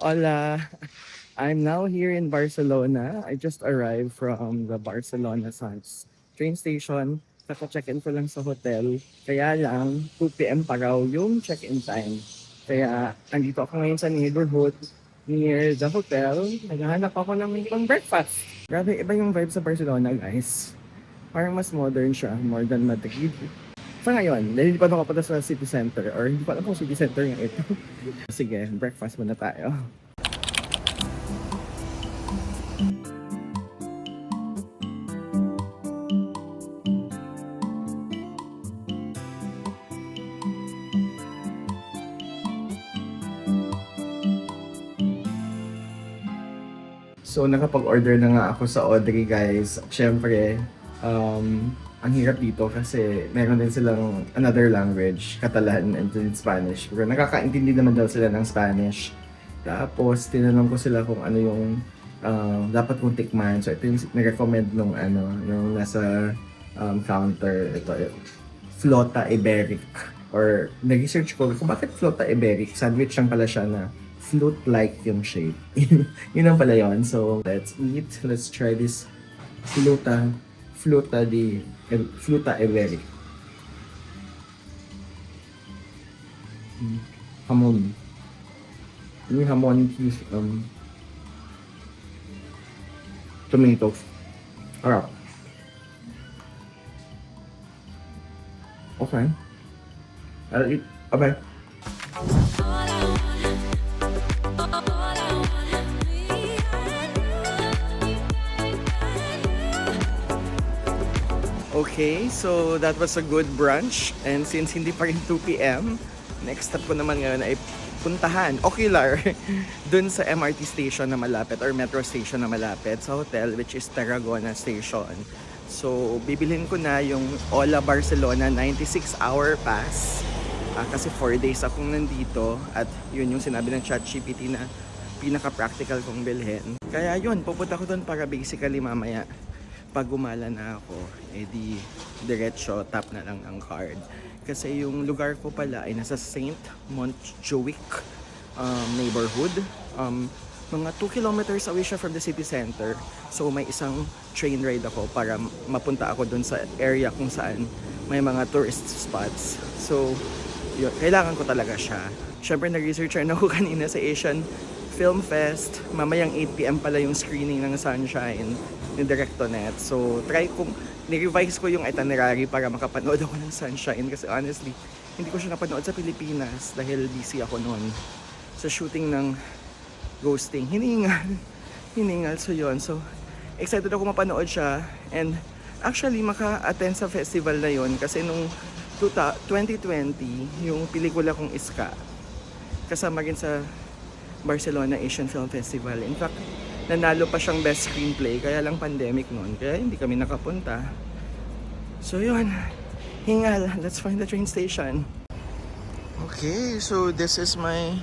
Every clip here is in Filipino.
Hola, I'm now here in Barcelona. I just arrived from the Barcelona Sans train station. Kaka-check-in ko lang sa hotel. Kaya lang, 2 p.m. pa raw yung check-in time. Kaya, andito ako ngayon sa neighborhood near the hotel. Naghahanap ako ng pang breakfast. Grabe, iba yung vibe sa Barcelona, guys. Parang mas modern siya, more than Madrid. Sa ngayon, dahil hindi pa ako papunta sa city center or hindi pa alam kung city center nga ito. Sige, breakfast muna tayo. So, nakapag-order na nga ako sa Audrey, guys. Siyempre, ang hirap dito kasi meron din silang another language, Catalan and then Spanish. Pero nakakaintindi naman daw sila ng Spanish. Tapos, tinanong ko sila kung ano yung dapat kong tikman. So, ito yung nirecommend nung yung nasa counter. Ito, Flota Iberic. Or, nag-research ko kung bakit Flota Iberic. Sandwich lang pala siya na flute-like yung shape. Yun ang pala yun. So, let's eat. Let's try this Fluta Iberic. Hamon. Yung hamon is tomatoes. Alright. Okay. I'll eat. Okay. Okay, so that was a good brunch. And since hindi pa rin 2 p.m., next step ko naman ngayon ay puntahan, ocular, dun sa MRT station na malapit or metro station na malapit sa hotel, which is Tarragona Station. So, bibilhin ko na yung Ola Barcelona 96-hour pass. Kasi 4 days akong nandito at yun yung sinabi ng ChatGPT na pinaka-practical kong bilhin. Kaya yun, pupunta ko dun para basically mamaya pag gumala na ako, edi diretso tap na lang ang card. Kasi yung lugar ko pala ay nasa Saint Montjuic neighborhood. Mga 2 kilometers away siya from the city center. So may isang train ride ako para mapunta ako dun sa area kung saan may mga tourist spots. So yun, kailangan ko talaga siya. Siyempre nag-research na ako kanina sa Asian Film Fest. Mamayang 8 p.m. pala yung screening ng Sunshine ni Directonet. So, ni-revise ko yung itinerary para makapanood ako ng Sunshine kasi honestly, hindi ko siya napanood sa Pilipinas dahil busy ako noon sa shooting ng Ghosting. Hiningal. So, yun. So, excited ako mapanood siya and actually, maka-attend sa festival na yun kasi nung 2020, yung pelikula kong Iska, kasama rin sa Barcelona Asian Film Festival. In fact, nanalo pa siyang best screenplay, kaya lang pandemic noon, kaya hindi kami nakapunta. So yun, hingal, let's find the train station. Okay, so this is my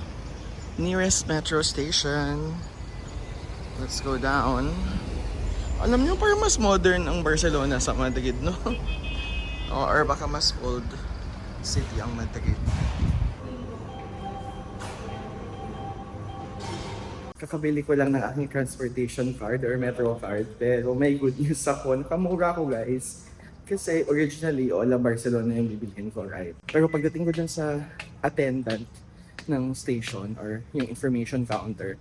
nearest metro station. Let's go down. Alam niyo, parang mas modern ang Barcelona sa Madrid, no? Or baka mas old city ang Madrid. Kakabili ko lang ng aking transportation card or metro card. Pero may good news ako. Nakamura ko, guys. Kasi originally, Ola Barcelona yung bibilhin ko, right? Pero pagdating ko dyan sa attendant ng station or yung information counter,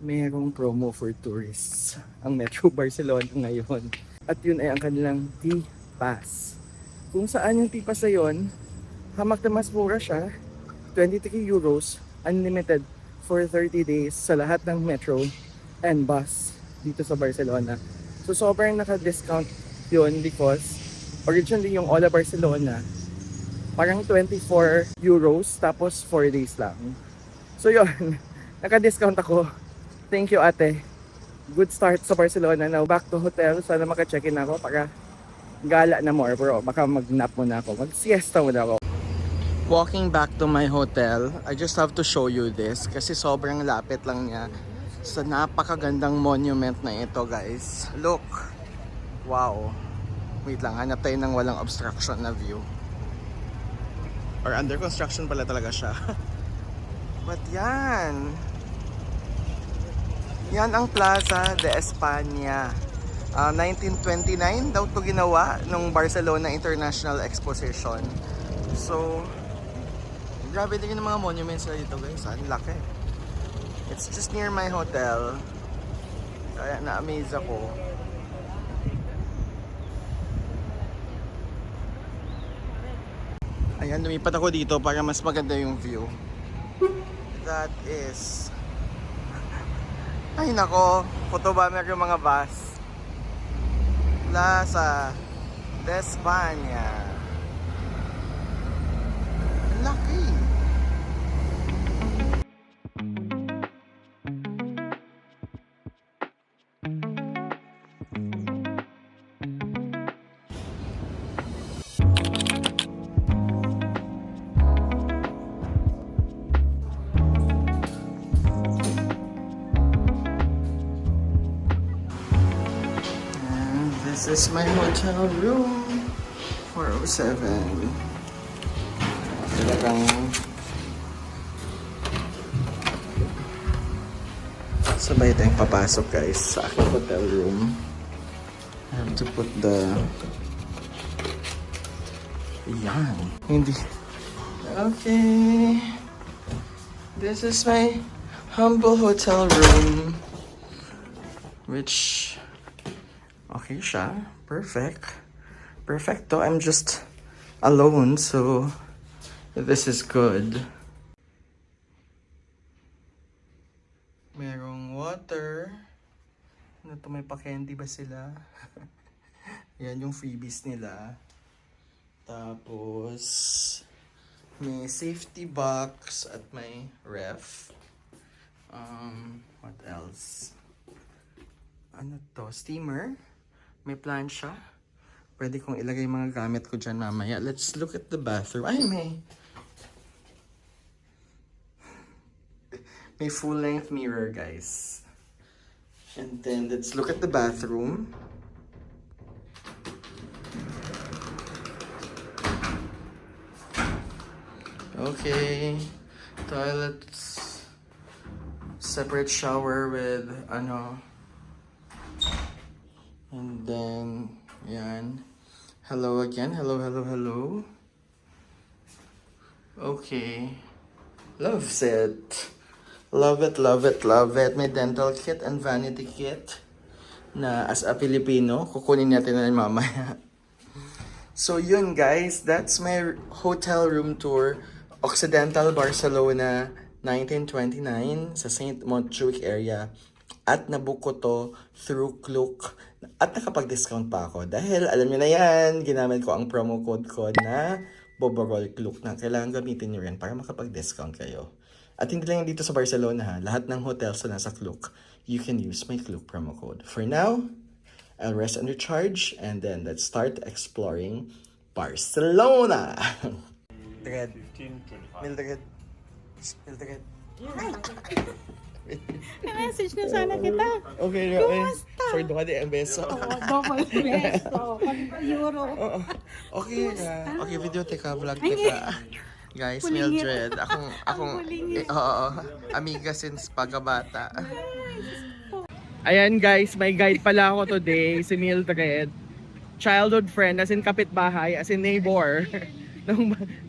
mayroong promo for tourists ang Metro Barcelona ngayon. At yun ay ang kanilang T-Pass. Kung saan yung T-Pass na yun, hamak na mas mura siya. 23 euros, unlimited for 30 days sa lahat ng metro and bus dito sa Barcelona. So sobrang naka-discount yun because originally yung Ola Barcelona parang 24 euros tapos 4 days lang. So yun, naka-discount ako. Thank you, ate. Good start sa Barcelona. Now back to hotel. Sana maka-check-in ako para gala na more bro. Baka mag-nap muna ako. Mag-siesta muna ako. Walking back to my hotel, I just have to show you this kasi sobrang lapit lang niya sa napakagandang monument na ito, guys. Look! Wow! Wait lang, hanap tayo ng walang obstruction na view. Or under construction pala talaga siya. But yan! Yan ang Plaza de España. 1929 daw to ginawa nung Barcelona International Exposition. So, grabe din yung mga monuments na dito guys. Ang laki. It's just near my hotel. Kaya na-amaze ako. Ayan, lumipat ako dito para mas maganda yung view. That is... Ay nako, photobomber yung mga bus. Plaza de España. Lucky. This is my hotel room, 407. Talagang sabay tayong papasok guys sa aking hotel room. I have to put the... Yan. Hindi. Okay. This is my humble hotel room. Which... Okay siya. Perfect. Perfecto. I'm just alone, so this is good. Merong water. Ano to, may pa-candy ba sila? Yan yung freebies nila. Tapos may safety box at may ref. What else? Ano to? Steamer. May plancha. Pwede kong ilagay mga gamit ko dyan mamaya. Let's look at the bathroom. Ay, may full-length mirror, guys. And then, let's look at the bathroom. Okay. Toilets. Separate shower with, and then, yan. Hello again. Hello, hello, hello. Okay. Loves it. Love it, love it, love it. May dental kit and vanity kit na as a Filipino, kukunin natin na mamaya. So yun guys, that's my hotel room tour. Occidental Barcelona, 1929 sa St. Montjuic area. At nabook ko to through Klook. At nakapag-discount pa ako. Dahil alam niyo na yan, ginamit ko ang promo code ko na Boborol Klook na kailangan gamitin niyo rin para makapag-discount kayo. At hindi lang dito sa Barcelona ha. Lahat ng hotels na nasa Klook, you can use my Klook promo code. For now, I'll rest and recharge and then let's start exploring Barcelona. Mildred. Mildred. Mildred. Na-message na sana kita. Okay, Kumusta? For doon ka di ang beso. Oo, double beso. Pag-euro. Okay ka. Okay, video teka, vlog teka. Guys, Mildred. Akong amiga since pagkabata. Ayan guys, may guide pala ako today, si Mildred. Childhood friend, as in kapitbahay, as in neighbor.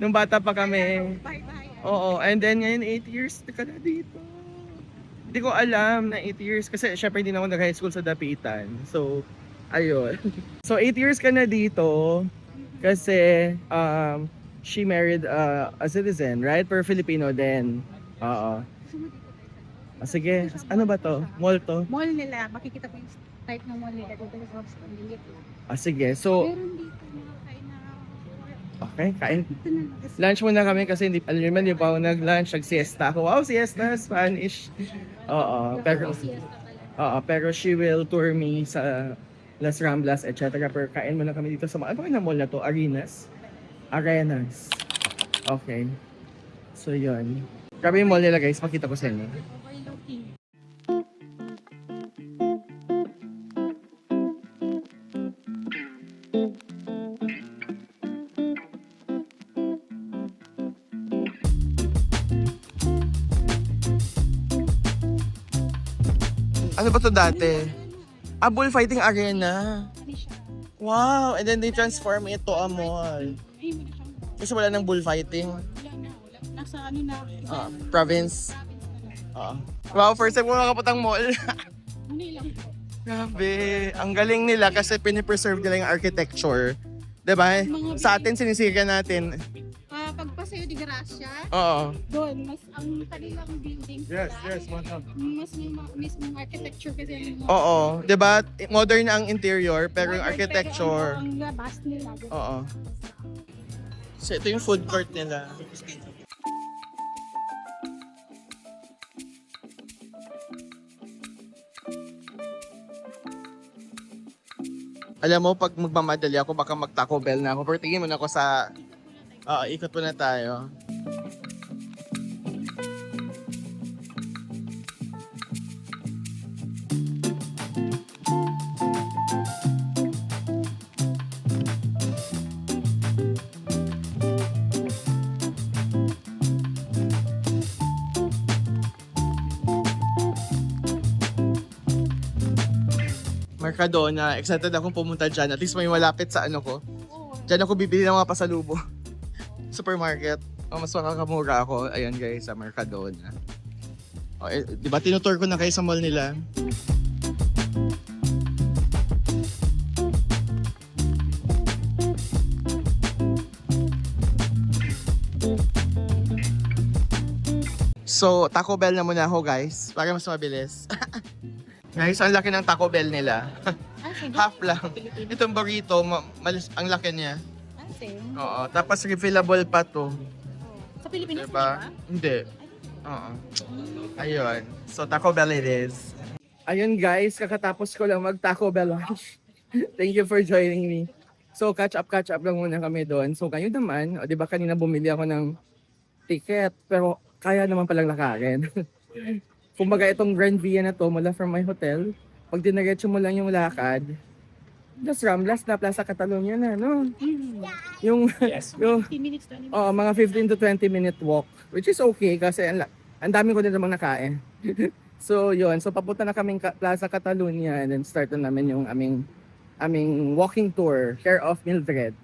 nung bata pa kami. Bye-bye. Oo, and then ngayon 8 years ka na dito. Hindi ko alam na 8 years kasi syempre hindi na ako nag-high school sa Dapitan. So, ayun. So 8 years ka na dito kasi she married a citizen, right? Per Filipino din. Oo. Sige, ano ba to? Mall to? Mall nila, makikita ko yung type ng mall nila. Dito sa hospital. Sige, so Meron dito mga kain na. okay, kain. Ito na lang. Lunch muna kami kasi hindi, alam niyo man, hindi pa ako nag-lunch, nag-siesta ako. Wow, siesta, Spanish. Oo, pero she will tour me sa Las Ramblas, etc. Pero kain muna kami dito sa ano ba yung mall na to? Arenas. Okay. So, yun. Grabe yung mall nila guys, makita ko sa inyo. Okay, looking. Ano ba to dati? Bullfighting arena. Ano siya? Wow! And then they transform it to a mall. Ay, wala siyang mall. Kasi wala nang bullfighting. Wala na. Nasa ano na. Province. Province na lang. Wow, first time ko makaputang mall. Ano lang po. Grabe. Ang galing nila kasi pinipreserve nila yung architecture. Diba? Sa atin, sinisira natin. Pag Paseo de Gracia, Oo. doon, mas ang kanilang building mas yung mismong architecture kasi yung Oo. Diba? Modern ang interior, pero yung architecture. Pero ang labas nila. Oo. So, ito yung food court nila. Alam mo, pag magmamadali ako, baka mag-Taco Bell na ako. Pero tingin mo na ako sa... ikot po na tayo. Mercadona, excited akong pumunta dyan. At least may malapit sa ano ko. Diyan ako bibili ng mga pasalubong. Supermarket. Mas makakamura ako. Ayan guys, sa Mercadona. Di ba tinutour ko na kayo sa mall nila? So, Taco Bell na muna ako guys. Para mas mabilis. Guys, ang laki ng Taco Bell nila. Half lang. Itong burrito, ang laki niya. Same. Oo. Tapos refillable pa to. Sa Pilipinas Diba? ba? Hindi. Oo. Ayun. So, Taco Bell it is. Ayun guys, kakatapos ko lang mag-Taco Bell lunch. Thank you for joining me. So, catch up lang muna kami doon. So, kayo naman, di ba kanina bumili ako ng ticket, pero kaya naman palang lakarin. Kumbaga itong Grand Via na to, mula from my hotel, pag diniretso mo lang yung lakad, just Ramblas na Plaza Catalunya na, no? Yung, yung 15 minutes, 20 minutes. mga 15 to 20 minute walk, which is okay kasi ang dami ko din namang nakain. So yun, so papunta na kaming Plaza Catalunya and then start na namin yung aming walking tour, care of Mildred.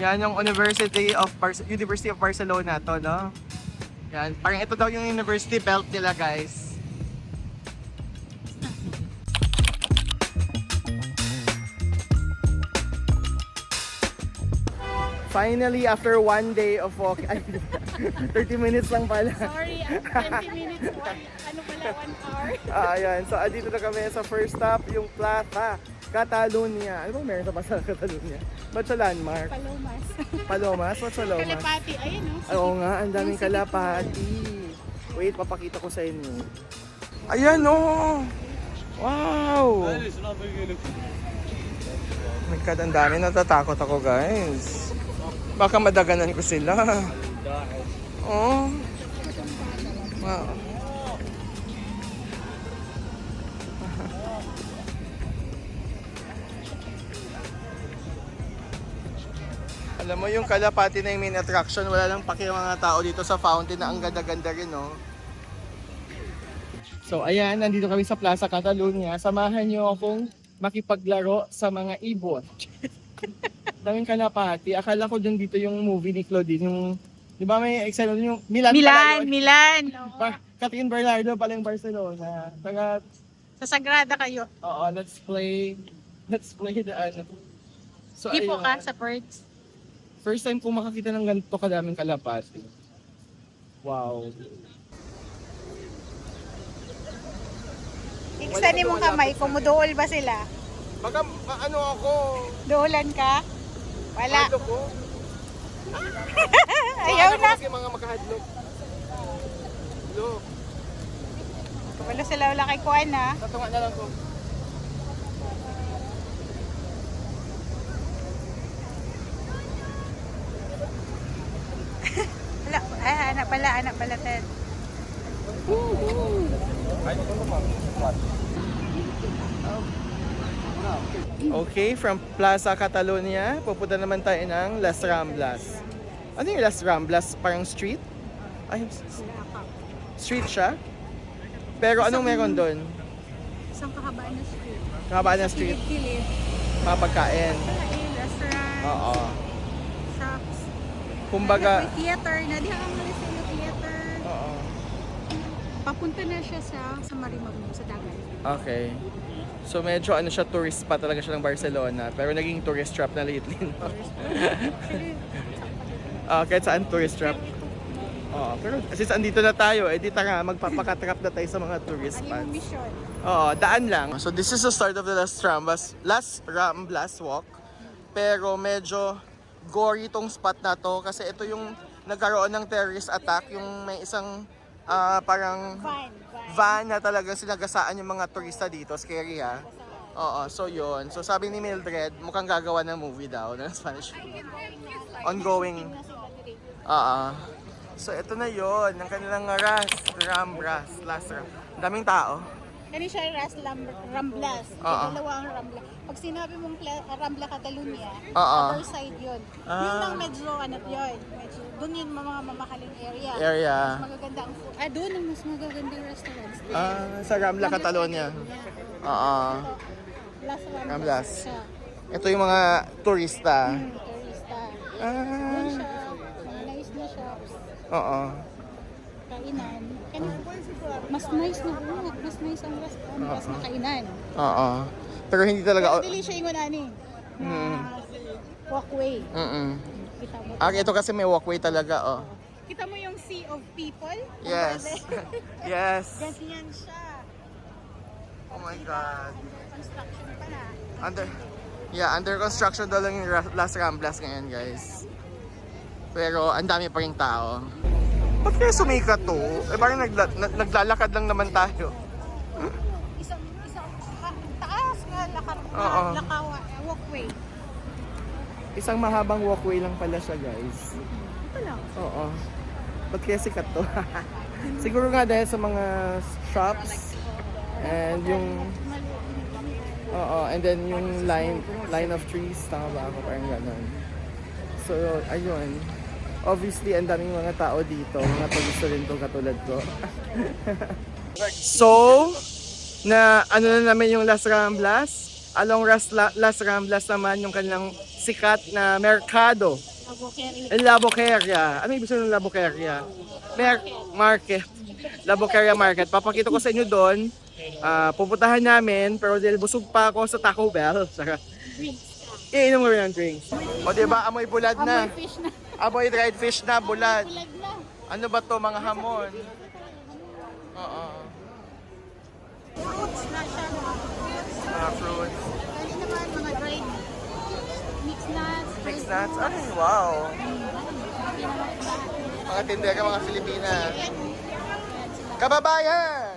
Yan yung University of Barcelona to, no? Yan, parang ito daw yung university belt nila, guys. Finally, after one day of walking, 30 minutes lang pala. Sorry, 20 minutes. Ano pala, 1 hour? Ayan, so andito na kami sa first stop, yung Plaza Catalunya. Ano ba meron sa Plaza Catalunya? Ba't sa landmark? Palomas. Palomas? What's Palomas? Kalapati, ayun o. Oo nga, ang daming kalapati. Wait, papakita ko sa inyo. Ayan o! Wow! My God, ang dami. Natatakot ako, guys. Baka madaganan ko sila. Oh. Wow. Alam mo yung kalapati na yung main attraction, wala lang paki yung mga tao dito sa fountain na ang ganda-ganda rin, no? So ayan, nandito kami sa Plaza Catalunya. Samahan niyo akong makipaglaro sa mga ibon. Daming kalapati. Akala ko dyan dito yung movie ni Claudine, yung, di ba may excited yung Milan pala yun. Milan. Catherine Bernardo pala yung Barcelona. Taga, Sa Sagrada kayo. oo, let's play the ano. So, Di po ayun. ka sa Perks. First time ko makakita ng ganito kadaming kalapati. Wow. Iksanin mong kamay, kumuduol ba sila? Baka ano ako? Duulan ka? Wala. Hadlok ko? Ayaw na. Kasi mga makahadlok. Look. Wala sila wala kay kuan na. Tatunga na lang ko. Wala, anak pala, Ted. Okay, from Plaza Catalonia, pupunta naman tayo ng Las Ramblas. Ano yung Las Ramblas? Parang street? Ay, street siya? Pero anong meron doon? Isang kahabaan na street. Kahabaan ng street, Kilid-kilid. mga pagkain. Restaurant. Oo. Shops. Kumbaga, May theater na. Di ang mga theater. oo. Papunta na siya sa Marimag sa dagat. Okay. So medyo ano siya, tourist pa talaga siya ng Barcelona. Pero naging tourist trap na lately. No? Kahit saan tourist trap. Oo, pero since andito na tayo, di tara, magpapakatrap na tayo sa mga tourist Ano yung spots. mission? Oo, daan lang. So this is the start of the Las Ramblas walk. Pero medyo gory tong spot na to kasi ito yung nagkaroon ng terrorist attack, yung may isang parang van na talagang sinagasaan yung mga turista dito. Scary ha. Oo, so yun. So sabi ni Mildred, mukhang gagawa ng movie daw, ng Spanish movie. Ongoing. Oo. So ito na yun, ng kanilang Ramblas. Daming tao. Kani siya Ramblas. Oo. Dalawa ang Rambla. Pag sinabi mong Rambla Catalunya, Oo. other side yun. Yun lang medyo ano yun. Medyo, doon yun mga mamahaling area. Area. Mas magaganda ang food. Doon ang mas magagandang restaurants. Sa Rambla, Catalonia. Oo. Las Ramblas. Ramblas. Siya. Ito yung mga turista. Turista. Doon Ah. siya. Mga nice na shops. Oo. Kainan. Mas nice na mas nice ang restaurant. Mas na kainan. Oo. Pero hindi talaga. Pero dili siya ingon ani. Na walkway. Kita mo. Ito kasi may walkway talaga, oh. Kita mo yung sea of people? Yes. Yes. Ganyan siya. Oh my God. Construction pa na. Under construction daw lang yung Las Ramblas ngayon, guys. Pero ang dami pa ring tao. Ba't kaya sumikat to? Parang naglalakad lang naman tayo. Isang taas nga Oo. walkway. Isang mahabang walkway lang pala siya, guys. Ito lang. Oo. Ba't kaya sikat to? Siguro nga dahil sa mga shops and yung and then yung line of trees, tama ba ako? Parang gano'n. So, ayun. Obviously, ang daming mga tao dito, mga turista rin to katulad ko. So, na ano na namin yung Las Ramblas. Along Las Ramblas naman yung kanilang sikat na merkado. La Boqueria. Ano ibig sabihin ng La Boqueria? Market. La Boqueria Market. Papakita ko sa inyo doon. Pupuntahan namin, pero dahil busog pa ako sa Taco Bell. Iinom mo rin ng drinks. O diba, amoy bulad na. Amoy fish na. Amoy dried fish na, bulad. Bulag na. Ano ba to, mga hamon? Oo. Fruits na siya. Mga fruits. Kali naman mga dried mixed nuts. Mixed nuts. Ay, wow. Mga tindera, mga Filipina. Kababayan!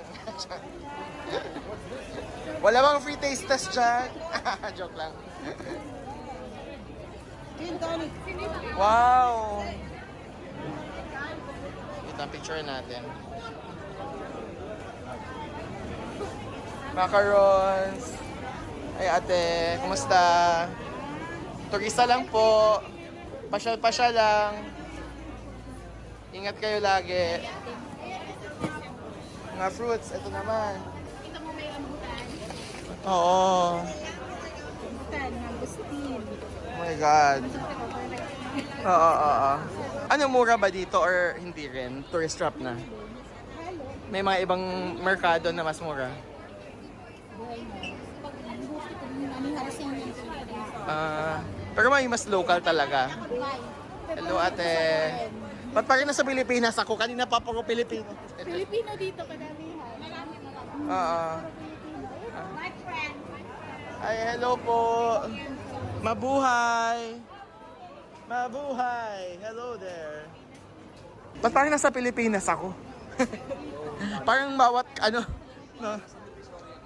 Wala bang free taste test dyan? Joke lang. Gin tonic. Wow! Ito ang picture natin. Macarons. Ay ate, kumusta? Turista lang po. Pasyal-pasyal lang. Ingat kayo lagi. Mga fruits, ito naman. Kita mo may rambutan. Oo. Rambutan, mangosteen. Oh my God. Oo. Ano, mura ba dito or hindi rin? Tourist trap na? May mga ibang merkado na mas mura? Pero may mas local talaga. Hello ate. Ba't pa rin nasa Pilipinas ako? Kanina pa puro Pilipino. Filipino dito, kadamihan. Marami. Oo. My friend. Ay, hello po. Mabuhay. Mabuhay. Hello there. Ba't parang nasa Pilipinas ako? Parang No?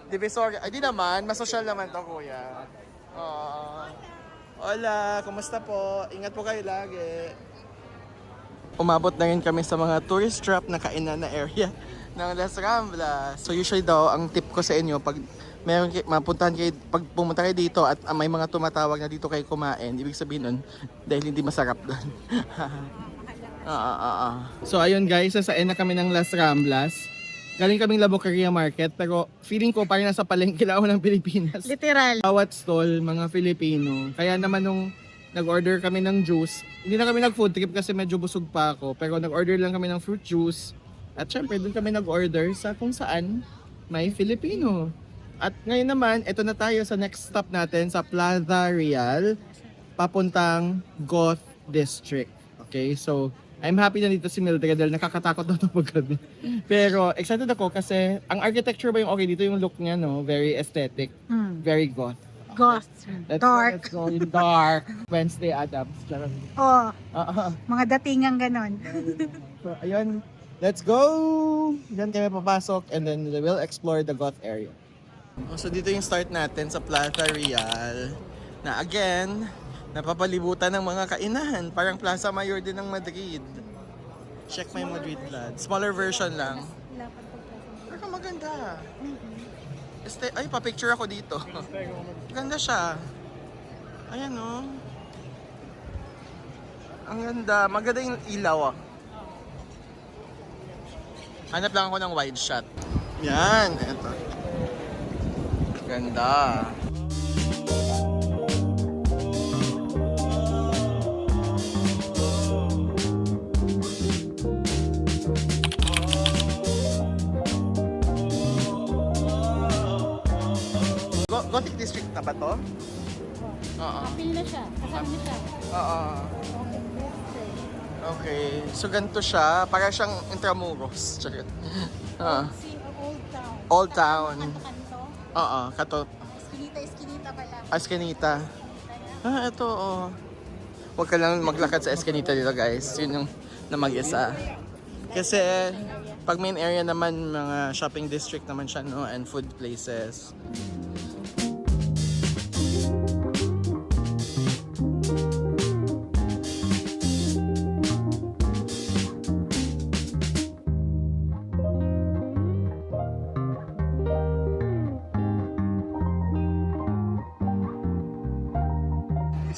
Divisoria. Ay, di naman. Masosyal naman to, kuya. Hola, kumusta po? Ingat po kayo lagi. Umabot na rin kami sa mga tourist trap na kainan na area ng Las Ramblas. So usually daw, ang tip ko sa inyo, pag mapuntahan kayo, pag pumunta kayo dito at may mga tumatawag na dito kayo kumain, ibig sabihin nun, dahil hindi masarap doon. So ayun guys, sasaan na kami ng Las Ramblas. Galing kaming Labocaria Market, pero feeling ko parang nasa palengke lang ako ng Pilipinas. Literal. Bawat stall, mga Filipino. Kaya naman nung nag-order kami ng juice, hindi na kami nag-food trip kasi medyo busog pa ako. Pero nag-order lang kami ng fruit juice. At syempre, doon kami nag-order sa kung saan may Filipino. At ngayon naman, ito na tayo sa next stop natin sa Plaza Real, papuntang Goth District. Okay, so I'm happy na dito si Mildred dahil nakakatakot na ito paggabi. Pero excited ako kasi ang architecture ba yung okay dito, yung look niya, no? Very aesthetic, very goth. Goth. Dark. Let's go in dark. Wednesday Adams. Charot. Oh, mga datingang ganon. So, ayun. Let's go! Diyan kami papasok and then we'll explore the goth area. So dito yung start natin sa Plaza Real. Na again, napapalibutan ng mga kainan. Parang Plaza Mayor din ng Madrid. Check my Madrid blood. Smaller version lang. Pero maganda. Ay, pa-picture ako dito. Ganda siya. Ayan o. Ang ganda. Maganda yung ilaw. Hanap lang ako ng wide shot. Yan. Ito. Ganda. Gothic District na ba to? Oo. Kapil na siya. Kasama na siya. Oo. Okay. So ganito siya. Para siyang Intramuros. Charot. Si Old Town. Old Town. Kanto-kanto. Oo. Kato. Eskinita pala. Eskinita. Ito. Oh. Huwag ka lang maglakad sa Eskinita dito, guys. Yun yung na mag-isa. Kasi pag main area naman, mga shopping district naman siya, no? And food places.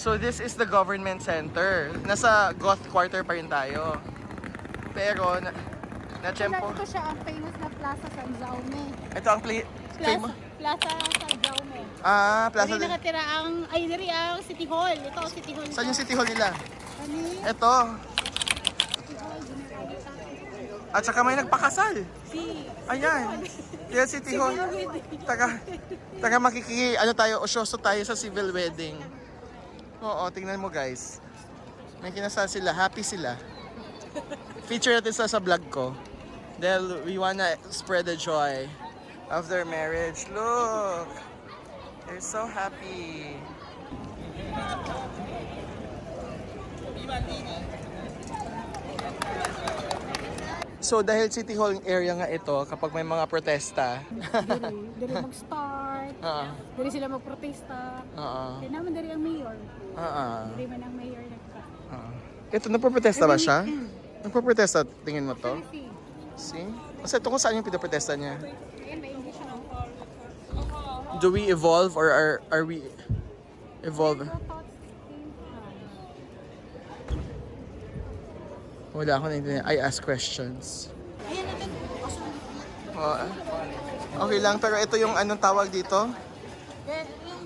So this is the government center. Nasa Goth Quarter pa rin tayo. Pero na-tsempo. Ito siya ang famous na Plaza San Jaume. Ito ang Plaza San Jaume. Plaza. Diri nakatira diri ang City Hall. Ito ang City Hall. Saan yung City Hall nila? Ani? Ito. City Hall, Generalitat. At saka may nagpakasal. Ayan. Yan City Hall. Taga osyoso tayo sa civil wedding. Oo, tingnan mo guys. May kinasal sila, happy sila. Feature natin sa vlog ko. Dahil we wanna spread the joy of their marriage. Look! They're so happy. So dahil City Hall area nga ito, kapag may mga protesta, Diri mag-start. Diri sila magprotesta. Kaya naman diri ang mayor. Diri man ang mayor nagka. Ito, nagpo-protesta ba siya? Nagpo-protesta, tingin mo to? See? Kasi ito kung saan yung pinaprotesta niya. Ayan, may English siya. Do we evolve or are we evolve? Wala ako naintindihan. I ask questions. Ayan natin. Okay lang, pero ito yung anong tawag dito? Yung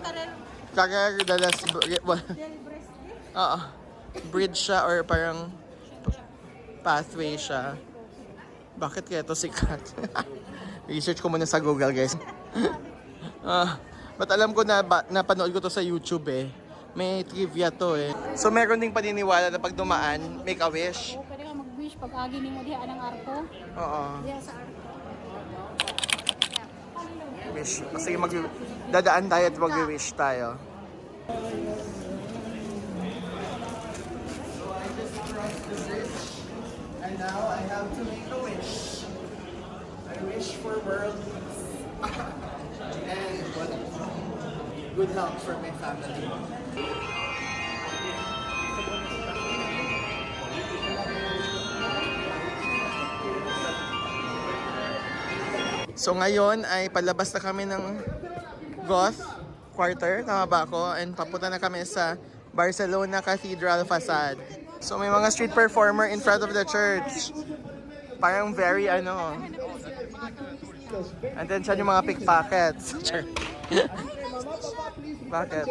Carrer de las... del Oo. Bridge siya or parang pathway siya. Bakit kaya ito sikat? Research ko muna sa Google, guys. But alam ko na napanood ko to sa YouTube eh. May trivia to eh. So meron ding paniniwala na pag dumaan, make a wish. Pwede ka mag-wish pag agi ni mo diha ng arko. Oo. Diha sa arko. Wish. Sige, dadaan tayo at mag-wish tayo. And now I have to make a wish. I wish for world peace. good health for my family. So ngayon ay palabas na kami ng Goth Quarter, tama ba ako? And papunta na kami sa Barcelona Cathedral facade. So may mga street performer in front of the church. Parang very ano. And then siya yung mga pickpockets. Bakit?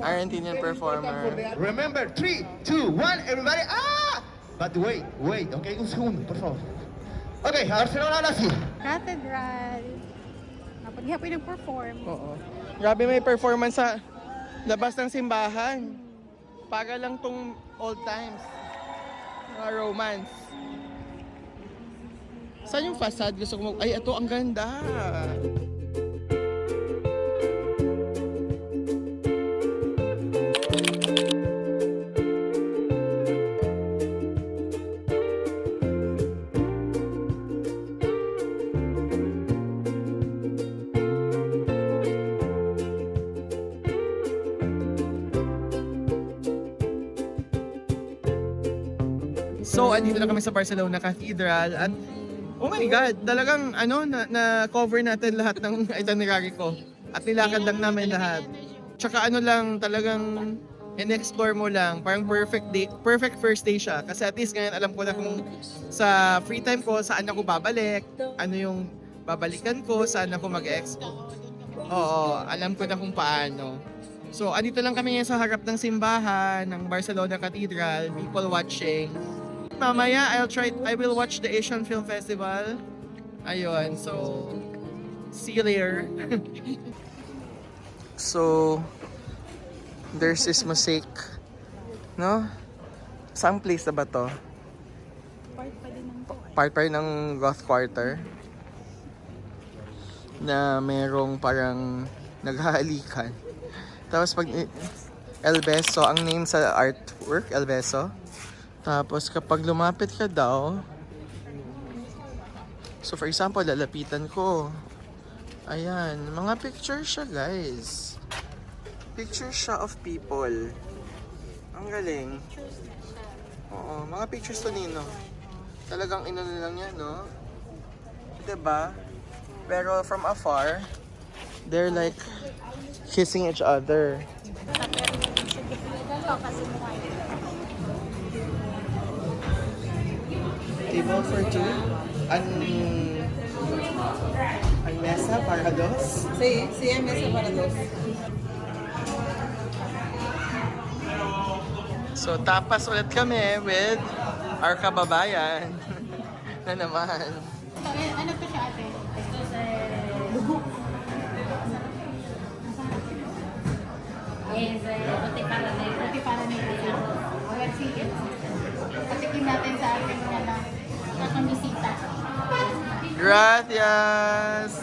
Argentinian performer. Remember, 3, 2, 1, everybody, ah! But wait, okay, un segundo, por favor. Okay, Barcelona ahora sí. Cathedral. Napaghihapon ng perform. Oo. Grabe may performance sa labas ng simbahan. Para lang tong old times. Mga romance. Saan yung facade? Gusto ko ay, ito, ang ganda. So, andito na kami sa Barcelona Cathedral at oh my God, talagang ano, na-cover natin lahat ng itinerary ko at nilakad lang namin lahat. Tsaka ano lang, talagang in-explore mo lang, parang perfect first day siya. Kasi at least ngayon alam ko na kung sa free time ko, saan ako babalik, ano yung babalikan ko, saan ako mag-expo. Oo, alam ko na kung paano. So, andito lang kami ngayon sa harap ng simbahan ng Barcelona Cathedral, people watching. Mamaya, I will watch the Asian Film Festival. Ayun, so see you later. So there's this mosaic, no? Saan place na ba to? Part pa din ng Part pa rin ng Goth Quarter na merong parang naghahalikan. Tapos pag El Beso, ang name sa artwork, El Beso. Tapos kapag lumapit ka daw, so for example, lalapitan ko. Ayan, mga picture siya guys. Picture siya of people. Ang galing. Oo, mga pictures to Nino. Talagang inano lang yan, no? Diba? Pero from afar, they're like kissing each other. Table for two. Ang mesa para dos. Sí, hay mesa para dos. So tapas ulit kami with our kababayan. Na naman. Ano to siya ate? Roti para na Roti para na ito. Let's see it. Patikin natin sa ating kakamisita. Gracias!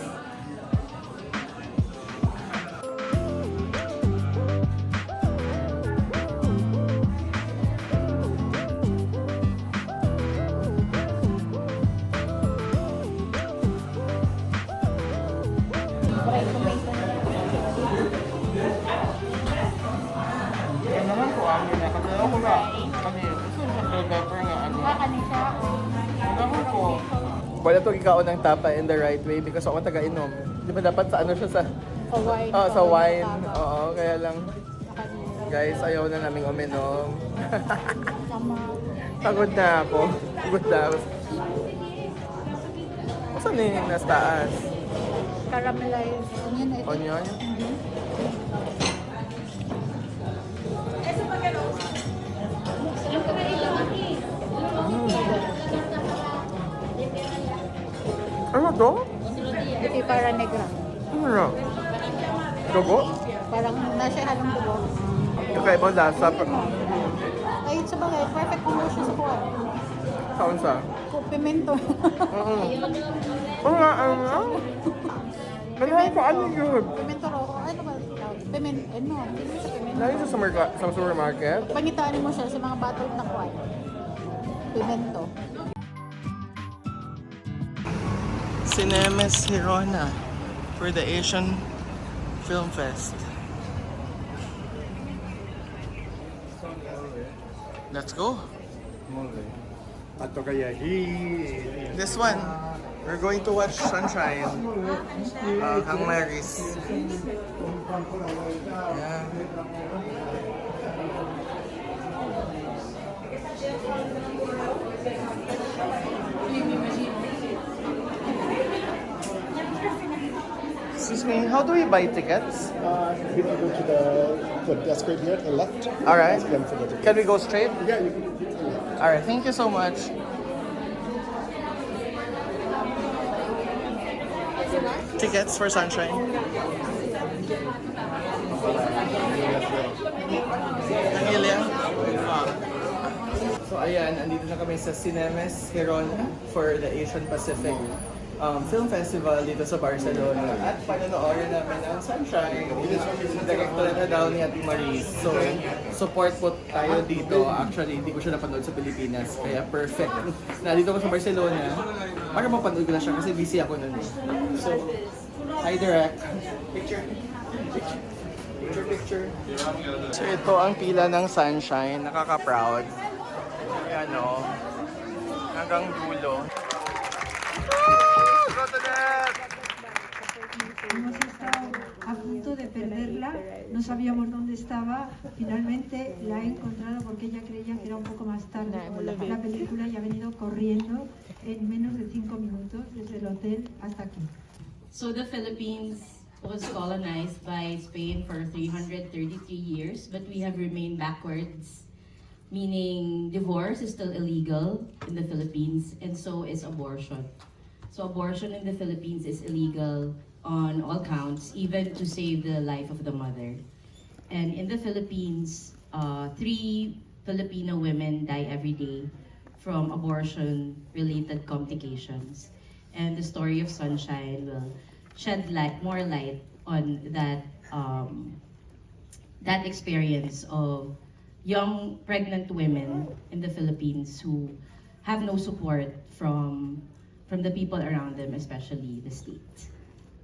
Yan naman po ang yun. Kasi ako na. Kasi gusto ko sa pepper nga ano. Kakanin siya. Naman po. Wala to ikaw ng tapa in the right way because ako taga-inom. Di ba dapat sa ano siya sa... Sa wine. Oh, sa wine. Oo, kaya lang. Kakanin. Guys, ayaw na namin uminom. Sama. Pagod na ako. Pagod na ako. Saan na yung nasa taas? Caramelized. Onion na ito. Onion? Ano to? Ito para negra. Ano na? Dugo? Parang nasa halong dugo. Kakaibang lasa. Ay, sa bagay, perfect combo siya sa kuwan. Saan sa? Pimento. Oo nga, ano nga? Ano ko, ano yun? Pimento rojo. Ano ba? Pimento, ano? Hindi sa pimento. Lagi sa supermarket? Pangitaan mo siya sa mga bottled na kuwan. Pimento. Cinemas Hirona for the Asian Film Fest. Let's go. This one, we're going to watch Sunshine. Hang Maris. Yeah. Excuse me, how do we buy tickets? We can go to the desk right here to the left. Alright. Scan for the ticket. Can we go straight? Yeah, you can. Alright, thank you so much. Tickets for Sunshine. Emilia? So ayan, andito na kami sa Cinemas Hirona for the Asian Pacific Film Festival dito sa Barcelona. At panonoorin namin ang Sunshine. Director na daw ni Ate Maris. So, support po tayo dito. Actually, hindi ko siya napanood sa Pilipinas. Kaya perfect. Nandito ko sa Barcelona. Para mapanood ko na siya kasi busy ako nun. So, hi Direct. Picture. So, ito ang pila ng Sunshine. Nakaka-proud. Ayan o. Hanggang dulo. Hemos estado a punto de perderla, no sabíamos dónde estaba, finalmente la he encontrado porque ella creía que era un poco más tarde la película y ha venido corriendo en menos de 5 minutos desde el hotel hasta aquí. So the Philippines was colonized by Spain for 333 years, but we have remained backwards, meaning divorce is still illegal in the Philippines, and so is abortion. So abortion in the Philippines is illegal on all counts, even to save the life of the mother. And in the Philippines, 3 Filipino women die every day from abortion-related complications. And the story of Sunshine will shed more light on that that experience of young pregnant women in the Philippines who have no support from the people around them, especially the state.